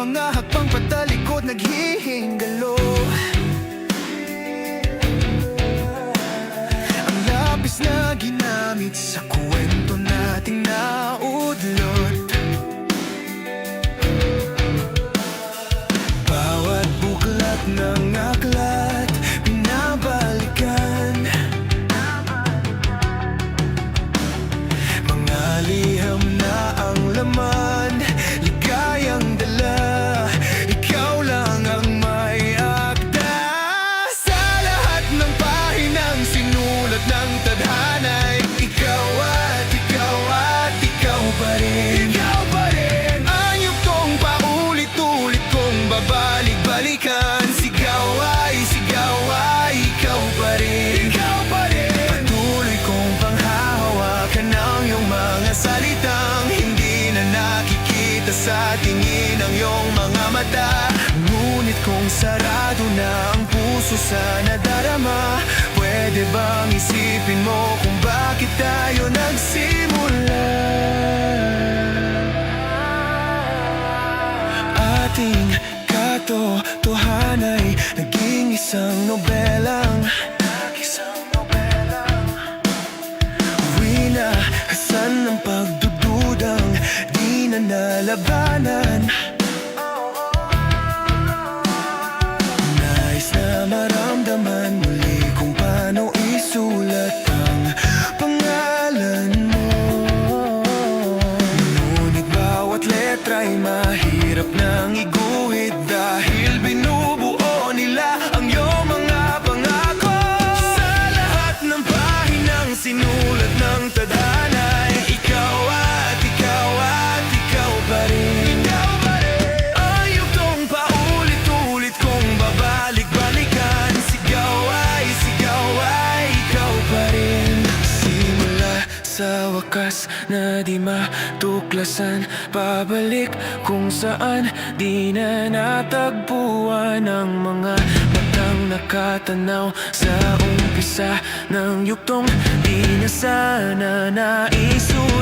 mga hakbang patalikod naghihingalo. Ang lapis na ginamit sa kwento nating naudlot. Bawat buklat ng aklat pinabalikan. Mga liham na ang laman, ligayang dala, ikaw lang ang may akda. Sa lahat ng pahinang sinulat ng tadhana'y ikaw at ikaw at ikaw pa rin. Ikaw pa rin ang yugtong paulit-ulit kong babalik-balikan. Sigaw ay ikaw pa rin. Ikaw pa rin. Patuloy kong panghahawakan ang iyong mga salitang hindi na nakikita sa tingin ng iyong mga mata. Ngunit kung sarado na ang puso sa nadarama, pwede bang isipin mo kung bakit tayo nagsimula? Ating katotohanay naging isang nobelang winahasan ng pagdududang di na nalabanan. Nais na maramdaman muli kung paano isulat ang pangalan mo. Ngunit bawat letra'y mahirap nang iguhit dahil binubuo nila ang iyong mga pangako. Sa lahat ng pahinang sinulat ng tadhana'y ikaw at ikaw pa rin. Ikaw pa rin ang yugtong paulit-ulit kong babalik-balikan. Sigaw ay ikaw pa rin. Simula sa wakas na di matuklasan, pabalik kung saan di na natagpuan ang mga matang nakatanaw sa umpisa ng yugtong di na sana naisulat.